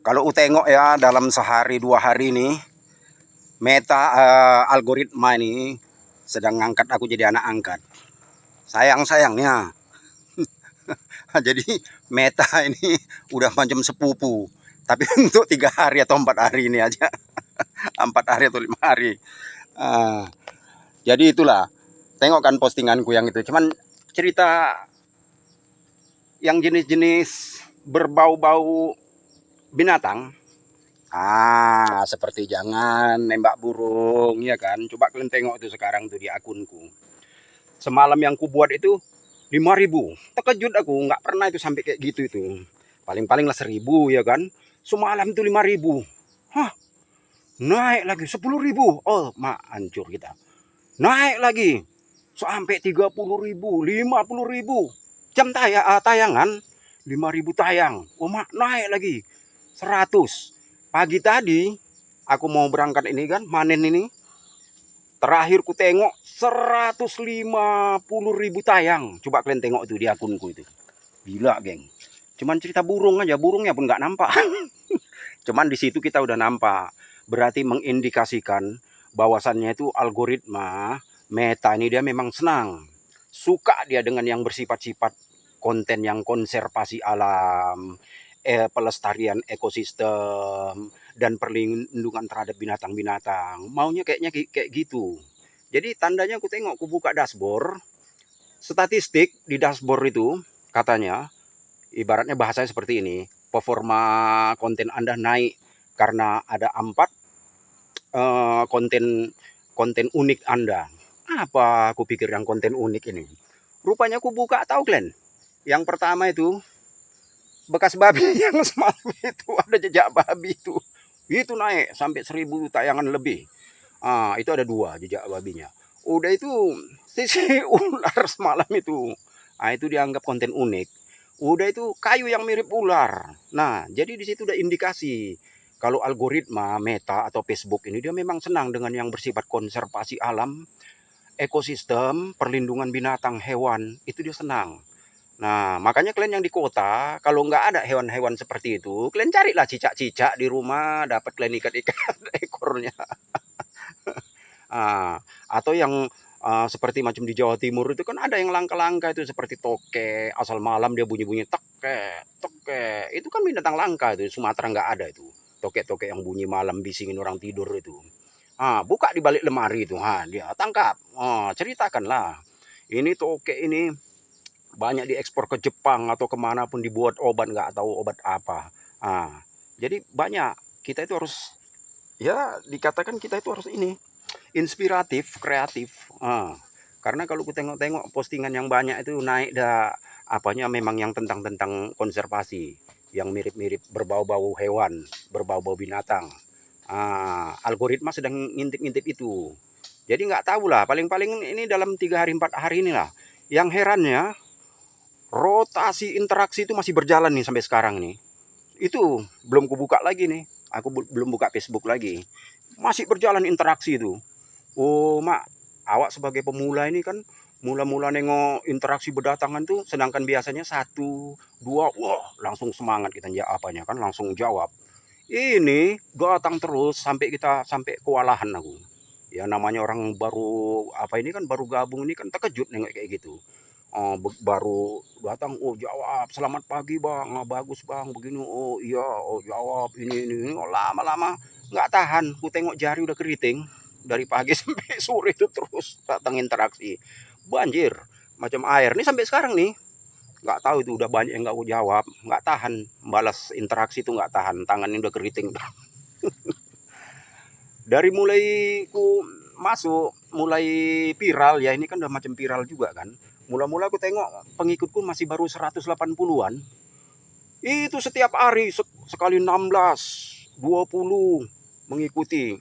Kalau tengok ya dalam sehari 2 hari ini, Meta algoritma ini sedang ngangkat aku jadi anak angkat. Sayangnya, jadi Meta ini udah macam sepupu. Tapi untuk 3 hari atau 4 hari ini aja, 4 hari atau 5 hari. Jadi itulah, tengok kan postinganku yang itu. Cuman cerita yang jenis-jenis berbau-bau binatang. Seperti jangan nembak burung, ya kan? Coba kalian tengok itu sekarang tuh di akunku. Semalam yang ku buat itu 5.000. Terkejut aku, nggak pernah itu sampai kayak gitu itu. Paling-paling lah 1.000, ya kan? Semalam itu 5.000. Hah, naik lagi 10.000. Oh, hancur kita. Naik lagi sampai 30.000, 50.000. Jam tayangan 5.000 tayang. Oh, naik lagi 100. Pagi tadi aku mau berangkat ini kan, manen ini. Terakhir ku tengok 150.000 tayang. Coba kalian tengok itu di akunku itu. Gila, geng. Cuman cerita burung aja, burungnya pun nggak nampak. Cuman di situ kita udah nampak. Berarti mengindikasikan bahwasannya itu algoritma Meta ini dia memang senang. Suka dia dengan yang bersifat-sifat konten yang konservasi alam, pelestarian ekosistem, dan perlindungan terhadap binatang-binatang. Maunya kayaknya kayak gitu. Jadi tandanya aku tengok, aku buka dashboard, statistik di dashboard itu katanya, ibaratnya bahasanya seperti ini, performa konten Anda naik karena ada 4 konten unik Anda. Apa aku pikir yang konten unik ini? Rupanya aku buka, tahu kalian? Yang pertama itu bekas babi yang semalam itu ada jejak babi itu naik sampai 1.000 tayangan lebih. Itu ada 2 jejak babinya. Udah itu sisi ular semalam itu. Itu dianggap konten unik. Udah itu kayu yang mirip ular. Nah, jadi di situ udah indikasi kalau algoritma Meta atau Facebook ini dia memang senang dengan yang bersifat konservasi alam, ekosistem, perlindungan binatang, hewan, itu dia senang. Nah, makanya kalian yang di kota, kalau nggak ada hewan-hewan seperti itu, kalian carilah cicak-cicak di rumah, dapat kalian ikat-ikat ekornya. Atau yang seperti macam di Jawa Timur itu kan ada yang langka-langka itu seperti tokek, asal malam dia bunyi-bunyi tokek, tokek. Itu kan binatang langka itu, Sumatera nggak ada itu. Tokek-tokek yang bunyi malam bisingin orang tidur itu. Buka di balik lemari itu, dia tangkap. Ceritakanlah. Ini tokek ini banyak diekspor ke Jepang atau kemana pun dibuat obat, nggak tahu obat apa. Jadi banyak, kita itu harus, ya dikatakan kita itu harus ini, inspiratif, kreatif. Karena kalau ku tengok-tengok postingan yang banyak itu naik apanya memang yang tentang konservasi, yang mirip-mirip berbau-bau hewan, berbau-bau binatang. Algoritma sedang ngintip-ngintip itu. Jadi nggak tahu lah, paling-paling ini dalam 3 hari 4 hari inilah. Yang herannya, rotasi interaksi itu masih berjalan nih sampai sekarang nih. Itu belum kubuka lagi nih. Aku belum buka Facebook lagi. Masih berjalan interaksi itu. Oh, Mak, awak sebagai pemula ini kan mula-mula nengok interaksi berdatangan tuh, sedangkan biasanya 1, 2, wah, langsung semangat kita apanya kan, langsung jawab. Ini datang terus sampai kewalahan aku. Ya namanya orang baru apa ini kan baru gabung ini kan terkejut nengok kayak gitu. Baru datang, oh jawab, selamat pagi bang, bagus bang, begini, oh iya, oh jawab, ini, oh, lama-lama nggak tahan, ku tengok jari udah keriting, dari pagi sampai sore itu terus datang interaksi, banjir, macam air, nih sampai sekarang nih, nggak tahu itu udah banyak yang nggak ku jawab, nggak tahan, balas interaksi itu nggak tahan, tangannya udah keriting. Dari mulai ku masuk, mulai viral ya, ini kan udah macam viral juga kan. Mula-mula aku tengok pengikutku masih baru 180-an. Itu setiap hari sekali 16, 20 mengikuti.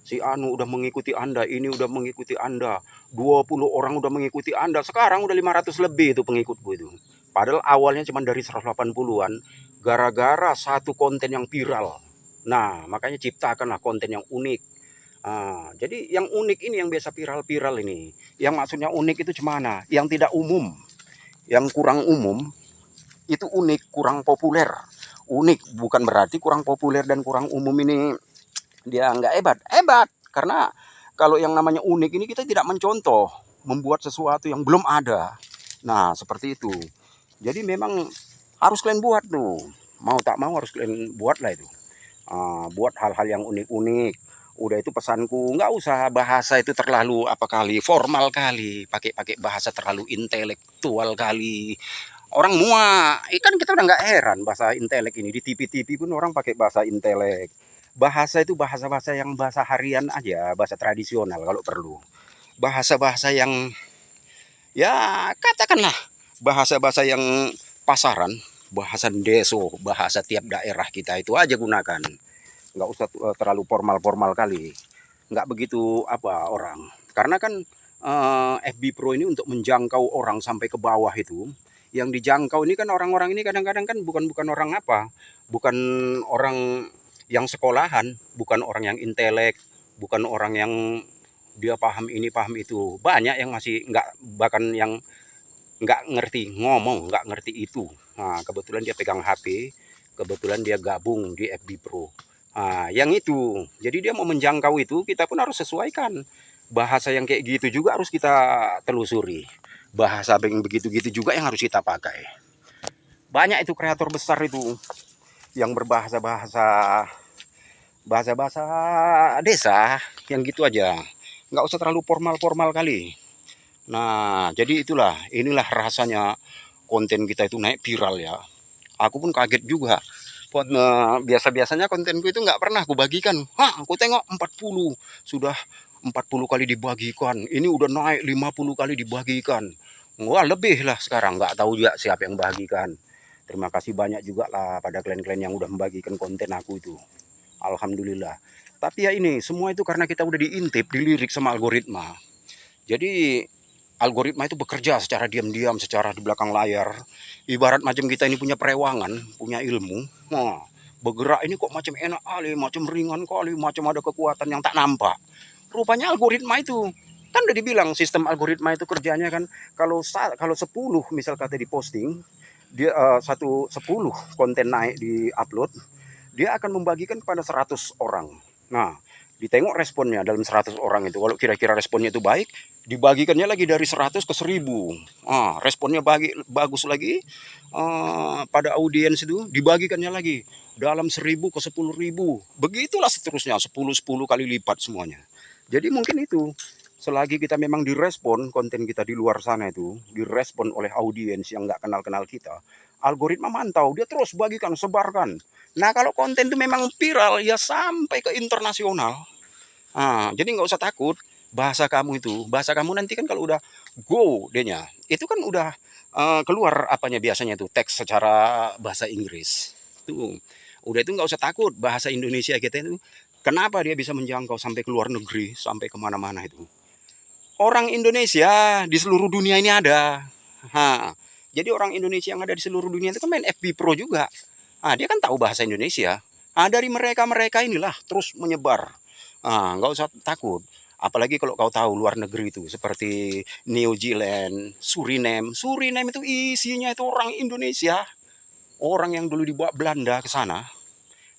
Si Anu udah mengikuti Anda, ini udah mengikuti Anda. 20 orang udah mengikuti Anda. Sekarang udah 500 lebih itu pengikutku itu. Padahal awalnya cuma dari 180-an. Gara-gara satu konten yang viral. Nah, makanya ciptakanlah konten yang unik. Jadi yang unik ini yang biasa viral-viral ini. Yang maksudnya unik itu cemana? Yang tidak umum. Yang kurang umum, itu unik, kurang populer. Unik bukan berarti kurang populer dan kurang umum ini dia nggak hebat, hebat. Karena kalau yang namanya unik ini kita tidak mencontoh, membuat sesuatu yang belum ada. Nah, seperti itu. Jadi memang harus kalian buat tuh. Mau tak mau harus kalian buat lah itu. Buat hal-hal yang unik-unik. Udah itu pesanku, nggak usah bahasa itu terlalu apa kali, formal kali, pakai-pakai bahasa terlalu intelektual kali. Orang muak, ikan kita udah nggak heran bahasa intelek ini di TV-TV pun orang pakai bahasa intelek. Bahasa itu bahasa-bahasa yang bahasa harian aja, bahasa tradisional kalau perlu. Bahasa-bahasa yang ya katakanlah bahasa-bahasa yang pasaran, bahasa deso, bahasa tiap daerah kita itu aja gunakan. Nggak usah terlalu formal-formal kali. Nggak begitu apa orang. Karena kan FB Pro ini untuk menjangkau orang sampai ke bawah itu. Yang dijangkau ini kan orang-orang ini kadang-kadang kan bukan orang apa, bukan orang yang sekolahan, bukan orang yang intelek, bukan orang yang dia paham ini paham itu. Banyak yang masih nggak, bahkan yang nggak ngerti ngomong, nggak ngerti itu. Nah, kebetulan dia pegang HP, kebetulan dia gabung di FB Pro. Nah, yang itu. Jadi dia mau menjangkau itu, kita pun harus sesuaikan. Bahasa yang kayak gitu juga harus kita telusuri. Bahasa yang begitu-gitu juga yang harus kita pakai. Banyak itu kreator besar itu yang berbahasa-bahasa bahasa-bahasa desa yang gitu aja. Nggak usah terlalu formal-formal kali. Nah, jadi inilah rasanya konten kita itu naik viral ya. Aku pun kaget juga. Biasa-biasanya kontenku itu nggak pernah aku bagikan. Hah, aku tengok 40. Sudah 40 kali dibagikan. Ini udah naik 50 kali dibagikan. Wah, lebih lah sekarang. Nggak tahu juga siapa yang bagikan. Terima kasih banyak juga lah pada klien-klien yang udah membagikan konten aku itu. Alhamdulillah. Tapi ya ini, semua itu karena kita udah diintip, dilirik sama algoritma. Jadi algoritma itu bekerja secara diam-diam, secara di belakang layar. Ibarat macam kita ini punya perewangan, punya ilmu. Nah, bergerak ini kok macam enak kali, macam ringan kali, macam ada kekuatan yang tak nampak. Rupanya algoritma itu kan udah dibilang sistem algoritma itu kerjanya kan kalau 10 misal kata diposting, dia 10 konten naik di upload, dia akan membagikan kepada 100 orang. Nah, ditengok responnya dalam 100 orang itu. Kalau kira-kira responnya itu baik, dibagikannya lagi dari 100 ke 1000. Responnya bagus lagi pada audiens itu, dibagikannya lagi dalam 1000 ke 10.000. Begitulah seterusnya, 10 kali lipat semuanya. Jadi mungkin itu, selagi kita memang direspon, konten kita di luar sana itu, direspon oleh audiens yang nggak kenal-kenal kita, algoritma mantau, dia terus bagikan, sebarkan. Nah, kalau konten itu memang viral, ya sampai ke internasional. Jadi nggak usah takut bahasa kamu nanti kan kalau udah go dia itu kan udah keluar apanya biasanya tuh teks secara bahasa Inggris. Tuh, udah itu nggak usah takut bahasa Indonesia kita itu. Kenapa dia bisa menjangkau sampai ke luar negeri, sampai kemana-mana itu? Orang Indonesia di seluruh dunia ini ada. Jadi orang Indonesia yang ada di seluruh dunia itu kan main FB Pro juga. Dia kan tahu bahasa Indonesia. Dari mereka-mereka inilah terus menyebar. Nggak usah takut. Apalagi kalau kau tahu luar negeri itu seperti New Zealand, Suriname. Suriname itu isinya itu orang Indonesia. Orang yang dulu dibawa Belanda ke sana.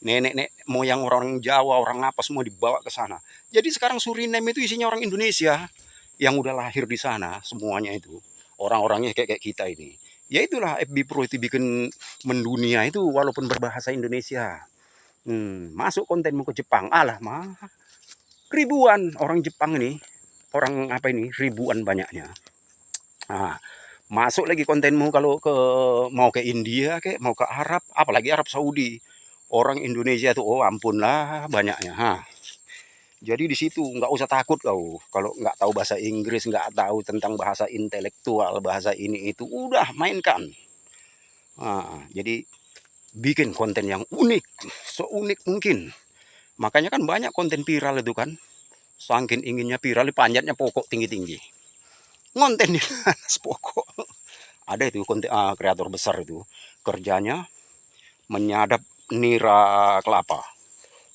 Nenek-nenek moyang orang Jawa, orang apa semua dibawa ke sana. Jadi sekarang Suriname itu isinya orang Indonesia yang udah lahir di sana semuanya itu. Orang-orangnya kayak kita ini. Ya itulah FB Pro itu bikin mendunia itu walaupun berbahasa Indonesia. Masuk kontenmu ke Jepang, alah mah ribuan orang Jepang ini, orang apa ini ribuan banyaknya. Nah, masuk lagi kontenmu kalau mau ke India, mau ke Arab, apalagi Arab Saudi. Orang Indonesia tuh, oh ampun lah banyaknya. Jadi di situ nggak usah takut kau kalau nggak tahu bahasa Inggris, nggak tahu tentang bahasa intelektual, bahasa ini itu, udah mainkan. Jadi bikin konten yang unik, seunik mungkin. Makanya kan banyak konten viral itu kan, saking inginnya viral, panjatnya pokok tinggi-tinggi. Konten di atas pokok. Ada itu konten kreator besar itu kerjanya menyadap nira kelapa.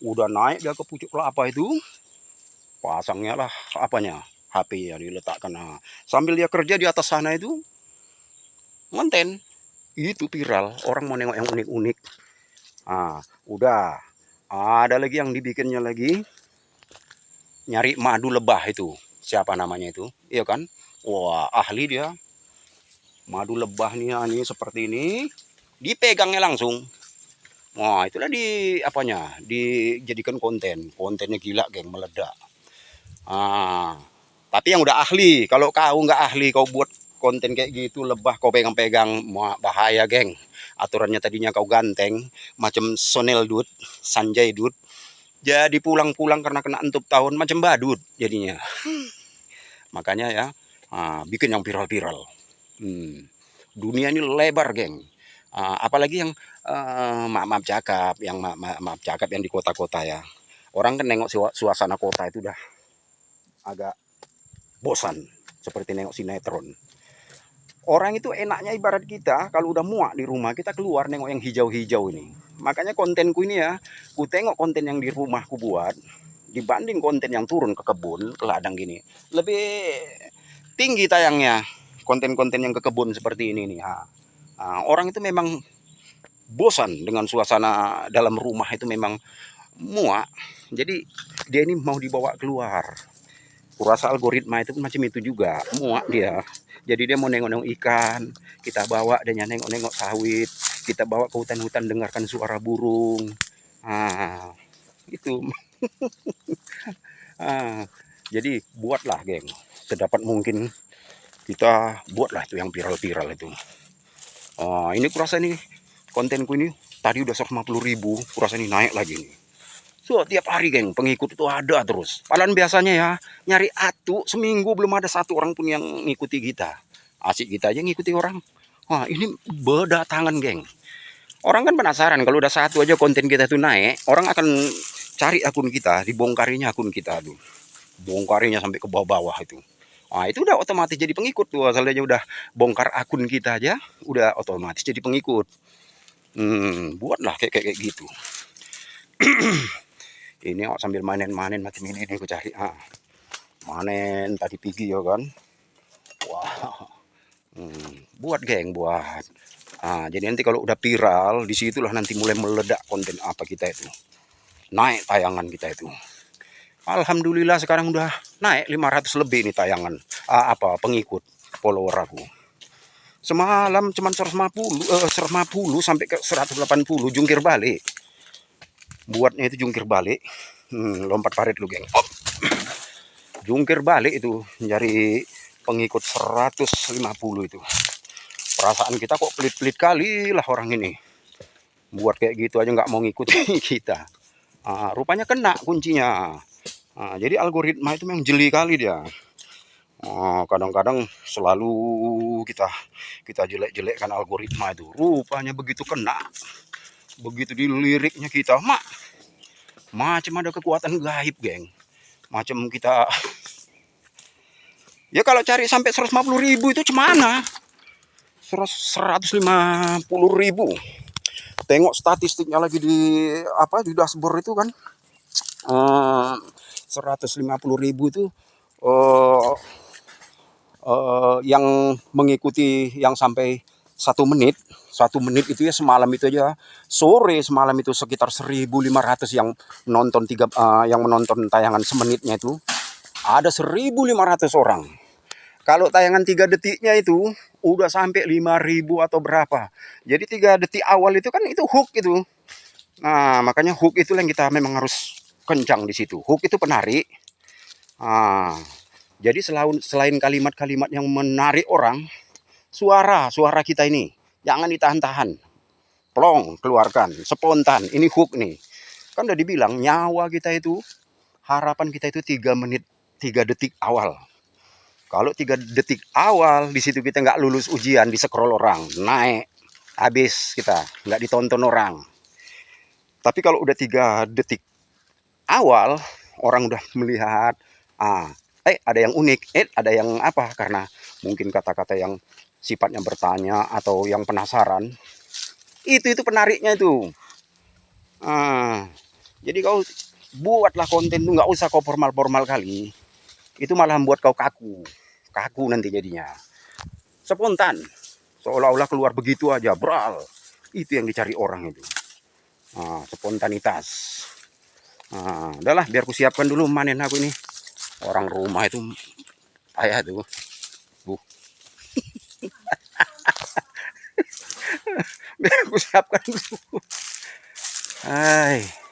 Udah naik dia ke pucuk kelapa itu, pasangnya lah apanya HP ya diletakkan. Sambil dia kerja di atas sana itu konten itu viral, orang mau nengok yang unik-unik. Udah. Ada lagi yang dibikinnya lagi, nyari madu lebah itu. Siapa namanya itu? Iya kan? Wah, ahli dia. Madu lebahnya nih seperti ini, dipegangnya langsung. Wah, itulah di apanya? Dijadikan konten. Kontennya gila, geng, meledak. Ah, tapi yang udah ahli. Kalau kau nggak ahli, kau buat konten kayak gitu, lebah kau pegang-pegang, bahaya, geng. Aturannya tadinya kau ganteng, macam Sonel Dut, Sanjay Dut. Jadi pulang-pulang karena kena entup tahun macam badut jadinya. Makanya ya, bikin yang viral-viral. Dunia ini lebar, geng. Apalagi yang maaf-maaf cakap, maaf cakap yang di kota-kota ya. Orang kan nengok suasana kota itu udah agak bosan, seperti nengok sinetron. Orang itu enaknya ibarat kita kalau udah muak di rumah, kita keluar nengok yang hijau-hijau ini. Makanya kontenku ini ya, ku tengok konten yang di rumah ku buat dibanding konten yang turun ke kebun, ke ladang gini, lebih tinggi tayangnya konten-konten yang ke kebun seperti ini nih. Orang itu memang bosan dengan suasana dalam rumah, itu memang muak. Jadi dia ini mau dibawa keluar. Kurasa algoritma itu macam itu juga, muak dia. Jadi dia mau nengok-nengok ikan, kita bawa dia nengok-nengok sawit, kita bawa ke hutan-hutan dengarkan suara burung. Itu. Jadi buatlah, geng, sedapat mungkin kita buatlah itu yang viral-viral itu. Ini kurasa nih kontenku ini tadi udah 150.000, kurasa ini naik lagi nih. So, tiap hari, geng, pengikut itu ada terus. Padahal biasanya ya, nyari atu, seminggu belum ada satu orang pun yang ngikuti kita. Asik kita aja ngikuti orang. Ini berdatangan, geng. Orang kan penasaran, kalau udah satu aja konten kita tuh naik, orang akan cari akun kita, dibongkarinya akun kita tuh. Bongkarinya sampai ke bawah-bawah itu. Itu udah otomatis jadi pengikut tuh. Asalnya udah bongkar akun kita aja, udah otomatis jadi pengikut. Buatlah kayak gitu. Ini sambil manen-manen macam ini nih aku cari. Manen tadi pagi ya kan. Wah. Buat, geng, buat. Jadi nanti kalau udah viral, disitulah nanti mulai meledak konten apa kita itu. Naik tayangan kita itu. Alhamdulillah sekarang udah naik 500 lebih nih tayangan. Pengikut follower aku. Semalam cuma 150 sampai ke 180 jungkir balik. Buatnya itu jungkir balik. Lompat parit lu, geng. Jungkir balik itu nyari pengikut 150 itu. Perasaan kita kok pelit-pelit kali lah orang ini. Buat kayak gitu aja nggak mau ngikuti kita. Rupanya kena kuncinya. Jadi algoritma itu memang jeli kali dia. Kadang-kadang selalu kita jelek-jelekkan algoritma itu. Rupanya begitu kena. Begitu diliriknya kita, macam ada kekuatan gaib, geng. Macam kita ya kalau cari sampai 150.000 itu cemana? 150.000. Tengok statistiknya lagi di dashboard itu kan. 150.000 itu yang mengikuti yang sampai 1 menit. 1 menit itu ya semalam itu aja, sore semalam itu sekitar 1.500 yang menonton tayangan semenitnya itu. Ada 1.500 orang. Kalau tayangan 3 detiknya itu udah sampai 5.000 atau berapa. Jadi 3 detik awal itu kan itu hook itu. Makanya hook itu yang kita memang harus kencang di situ. Hook itu penarik. Jadi selain kalimat-kalimat yang menarik orang, suara kita ini jangan ditahan-tahan. Plong, keluarkan, spontan. Ini hook nih. Kan udah dibilang nyawa kita itu, harapan kita itu 3 menit, 3 detik awal. Kalau 3 detik awal di situ kita nggak lulus ujian, di scroll orang, naik, habis kita, nggak ditonton orang. Tapi kalau udah 3 detik awal, orang udah melihat, ada yang unik, ada yang apa, karena mungkin kata-kata yang sifatnya bertanya atau yang penasaran, itu penariknya itu. Jadi kau buatlah konten itu, nggak usah kau formal-formal kali, itu malah membuat kau kaku nanti jadinya. Spontan, seolah-olah keluar begitu aja, bral. Itu yang dicari orang itu. Spontanitas. Udahlah biar ku siapkan dulu manen aku ini. Orang rumah itu payah tuh. Biar aku siapkan dulu. Hai.